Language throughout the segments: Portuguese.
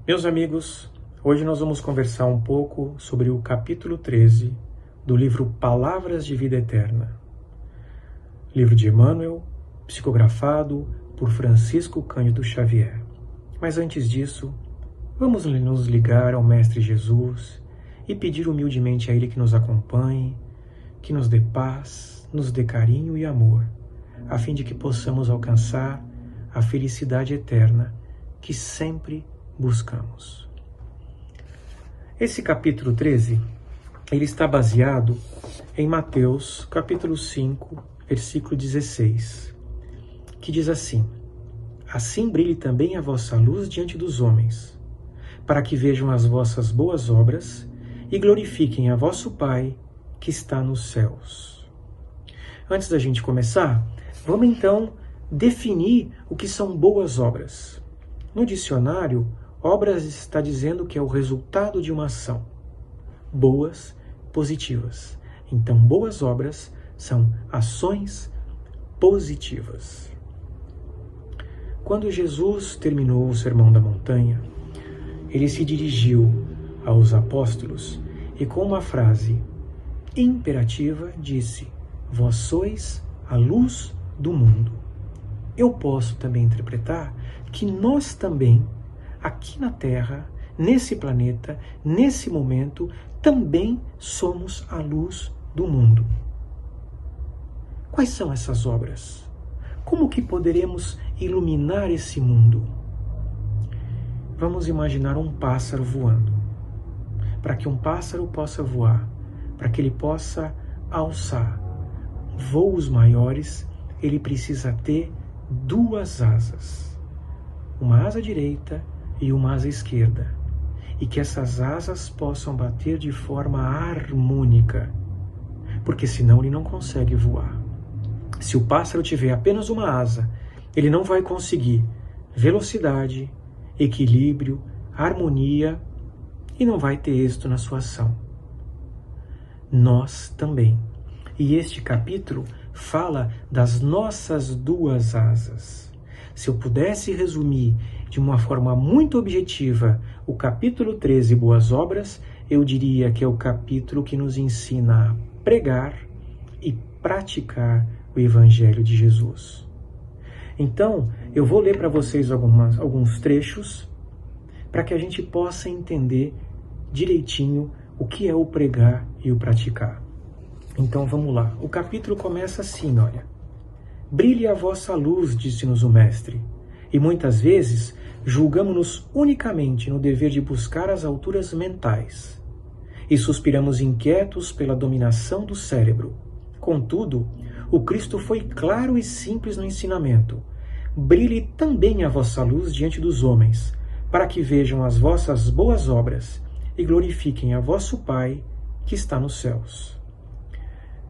Meus amigos, hoje nós vamos conversar um pouco sobre o capítulo 13 do livro Palavras de Vida Eterna. Livro de Emmanuel, psicografado por Francisco Cândido Xavier. Mas antes disso, vamos nos ligar ao Mestre Jesus e pedir humildemente a Ele que nos acompanhe, que nos dê paz, nos dê carinho e amor, a fim de que possamos alcançar a felicidade eterna que sempre buscamos. Esse capítulo 13, ele está baseado em Mateus, capítulo 5, versículo 16, que diz assim: Assim brilhe também a vossa luz diante dos homens, para que vejam as vossas boas obras e glorifiquem a vosso Pai que está nos céus. Antes da gente começar, vamos então definir o que são boas obras. No dicionário, obras está dizendo que é o resultado de uma ação. Boas, positivas. Então, boas obras são ações positivas. Quando Jesus terminou o Sermão da Montanha, ele se dirigiu aos apóstolos e com uma frase imperativa disse: Vós sois a luz do mundo. Eu posso também interpretar que nós também, aqui na Terra, nesse planeta, nesse momento, também somos a luz do mundo. Quais são essas obras? Como que poderemos iluminar esse mundo? Vamos imaginar um pássaro voando. Para que um pássaro possa voar, para que ele possa alçar voos maiores, ele precisa ter duas asas. Uma asa direita e uma asa esquerda. E que essas asas possam bater de forma harmônica, porque senão ele não consegue voar. Se o pássaro tiver apenas uma asa, ele não vai conseguir velocidade, equilíbrio, harmonia e não vai ter êxito na sua ação. Nós também. E este capítulo fala das nossas duas asas. Se eu pudesse resumir de uma forma muito objetiva o capítulo 13, Boas Obras, eu diria que é o capítulo que nos ensina a pregar e praticar o Evangelho de Jesus. Então, eu vou ler para vocês alguns trechos para que a gente possa entender direitinho o que é o pregar e o praticar. Então vamos lá. O capítulo começa assim, olha. Brilhe a vossa luz, disse-nos o Mestre, e muitas vezes julgamo-nos unicamente no dever de buscar as alturas mentais, e suspiramos inquietos pela dominação do cérebro. Contudo, o Cristo foi claro e simples no ensinamento. Brilhe também a vossa luz diante dos homens, para que vejam as vossas boas obras e glorifiquem a vosso Pai que está nos céus.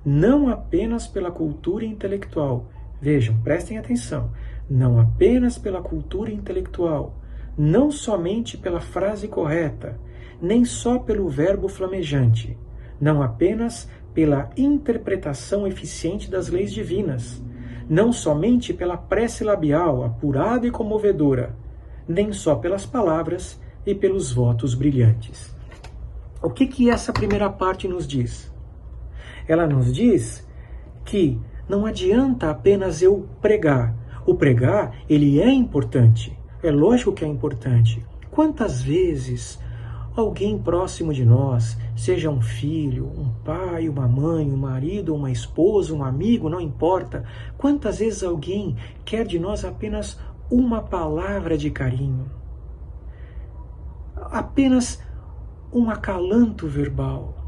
Não apenas pela cultura intelectual, vejam, prestem atenção, não apenas pela cultura intelectual, não somente pela frase correta, nem só pelo verbo flamejante, não apenas pela interpretação eficiente das leis divinas, não somente pela prece labial apurada e comovedora, nem só pelas palavras e pelos votos brilhantes. O que essa primeira parte nos diz? Ela nos diz que não adianta apenas eu pregar. O pregar, ele é importante. É lógico que é importante. Quantas vezes alguém próximo de nós, seja um filho, um pai, uma mãe, um marido, uma esposa, um amigo, não importa, quantas vezes alguém quer de nós apenas uma palavra de carinho, apenas um acalanto verbal,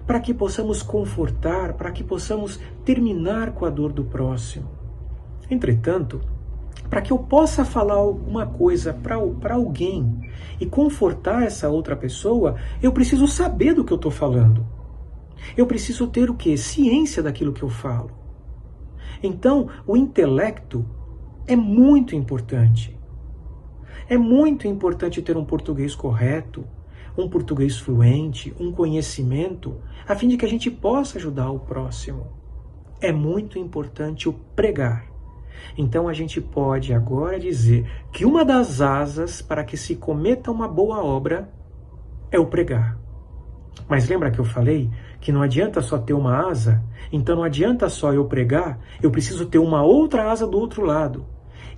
para que possamos confortar, para que possamos terminar com a dor do próximo. Entretanto, para que eu possa falar alguma coisa para alguém e confortar essa outra pessoa, eu preciso saber do que eu estou falando. Eu preciso ter o quê? Ciência daquilo que eu falo. Então, o intelecto é muito importante. É muito importante ter um português correto, um português fluente, um conhecimento, a fim de que a gente possa ajudar o próximo. É muito importante o pregar. Então a gente pode agora dizer que uma das asas para que se cometa uma boa obra é o pregar. Mas lembra que eu falei que não adianta só ter uma asa? Então não adianta só eu pregar, eu preciso ter uma outra asa do outro lado.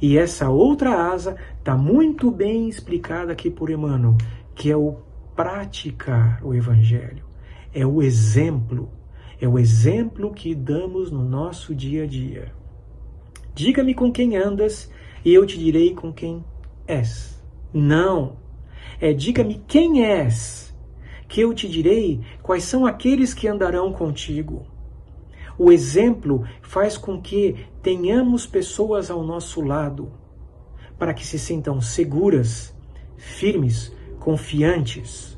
E essa outra asa está muito bem explicada aqui por Emmanuel, que é o praticar o Evangelho. É o exemplo que damos no nosso dia a dia. Diga-me com quem andas e eu te direi com quem és. Não, diga-me quem és, que eu te direi quais são aqueles que andarão contigo. O exemplo faz com que tenhamos pessoas ao nosso lado, para que se sintam seguras, firmes, confiantes.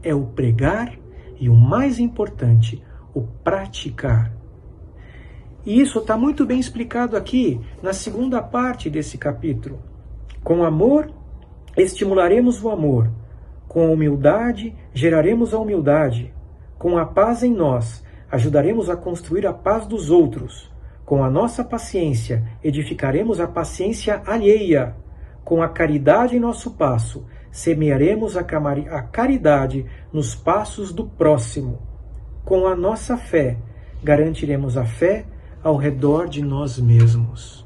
É o pregar e o mais importante, o praticar. E isso está muito bem explicado aqui na segunda parte desse capítulo. Com amor, estimularemos o amor. Com a humildade, geraremos a humildade. Com a paz em nós, ajudaremos a construir a paz dos outros. Com a nossa paciência, edificaremos a paciência alheia. Com a caridade em nosso passo, semearemos a caridade nos passos do próximo. Com a nossa fé, garantiremos a fé ao redor de nós mesmos.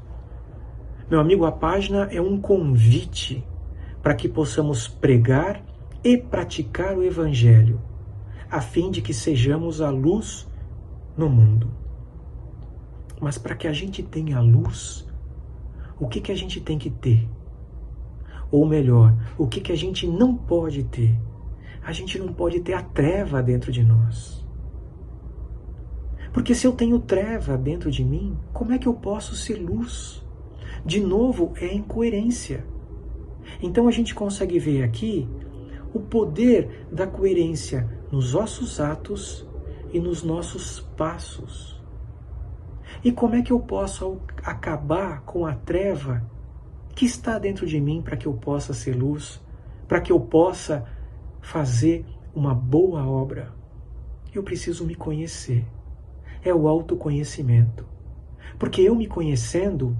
Meu amigo, a página é um convite para que possamos pregar e praticar o Evangelho, a fim de que sejamos a luz no mundo. Mas para que a gente tenha luz, o que a gente tem que ter? Ou melhor, o que a gente não pode ter? A gente não pode ter a treva dentro de nós. Porque se eu tenho treva dentro de mim, como é que eu posso ser luz? De novo, é incoerência. Então a gente consegue ver aqui o poder da coerência nos nossos atos e nos nossos passos. E como é que eu posso acabar com a treva que está dentro de mim para que eu possa ser luz, para que eu possa fazer uma boa obra? Eu preciso me conhecer. É o autoconhecimento. Porque eu me conhecendo,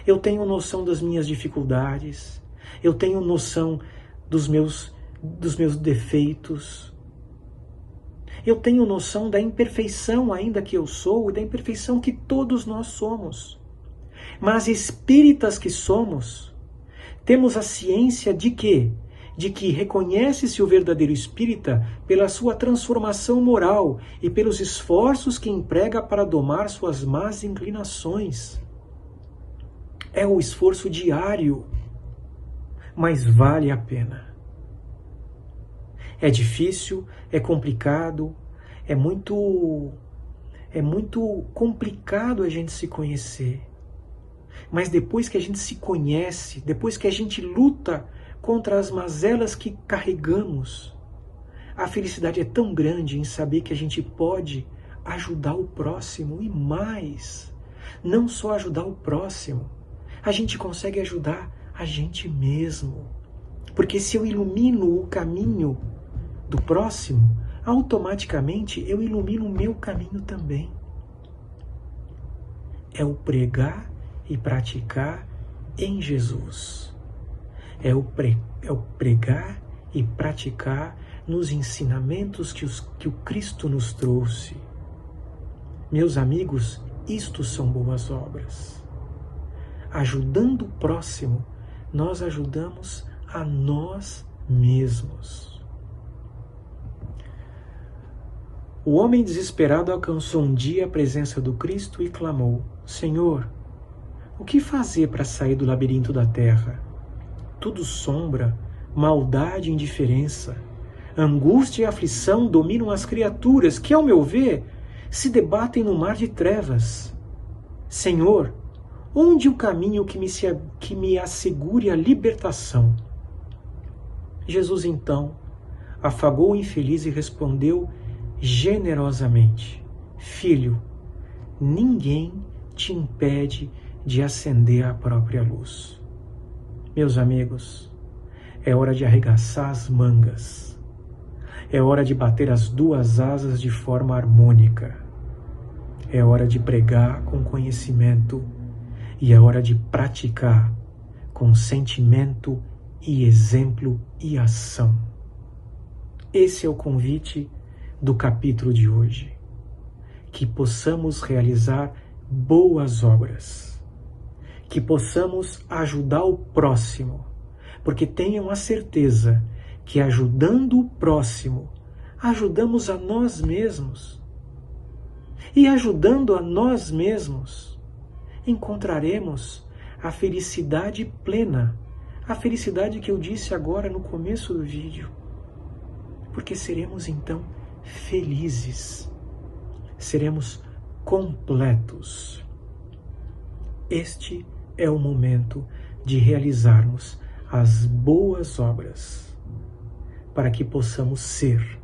eu tenho noção das minhas dificuldades, eu tenho noção dos meus defeitos, eu tenho noção da imperfeição ainda que eu sou e da imperfeição que todos nós somos. Mas espíritas que somos, temos a ciência de quê? De que reconhece-se o verdadeiro espírita pela sua transformação moral e pelos esforços que emprega para domar suas más inclinações. É o esforço diário, mas vale a pena. É difícil, é complicado, é muito complicado a gente se conhecer. Mas depois que a gente se conhece, depois que a gente luta contra as mazelas que carregamos, a felicidade é tão grande em saber que a gente pode ajudar o próximo e mais. Não só ajudar o próximo, a gente consegue ajudar a gente mesmo. Porque se eu ilumino o caminho do próximo, automaticamente eu ilumino o meu caminho também. É o pregar e praticar em Jesus. É o pregar e praticar nos ensinamentos que o Cristo nos trouxe. Meus amigos, isto são boas obras. Ajudando o próximo, nós ajudamos a nós mesmos. O homem desesperado alcançou um dia a presença do Cristo e clamou: Senhor, o que fazer para sair do labirinto da terra? Tudo sombra, maldade e indiferença. Angústia e aflição dominam as criaturas que, ao meu ver, se debatem no mar de trevas. Senhor, onde o caminho que me assegure a libertação? Jesus, então, afagou o infeliz e respondeu generosamente: Filho, ninguém te impede de acender a própria luz. Meus amigos, é hora de arregaçar as mangas. É hora de bater as duas asas de forma harmônica. É hora de pregar com conhecimento. e é hora de praticar com sentimento e exemplo e ação. Esse é o convite do capítulo de hoje. Que possamos realizar boas obras, que possamos ajudar o próximo, porque tenham a certeza que ajudando o próximo, ajudamos a nós mesmos. E ajudando a nós mesmos, encontraremos a felicidade plena, a felicidade que eu disse agora no começo do vídeo, porque seremos então felizes, seremos completos. Este é o momento de realizarmos as boas obras, para que possamos ser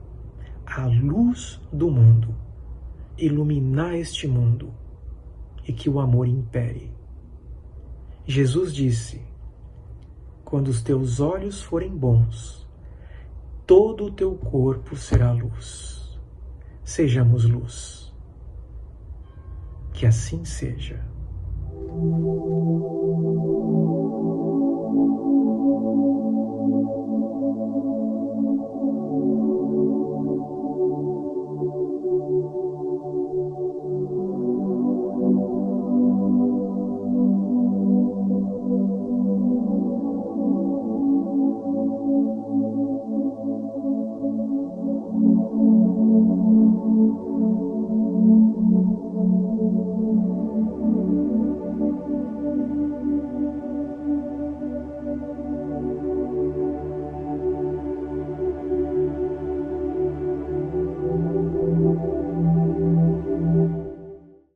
a luz do mundo, iluminar este mundo e que o amor impere. Jesus disse: quando os teus olhos forem bons, todo o teu corpo será luz. Sejamos luz. Que assim seja.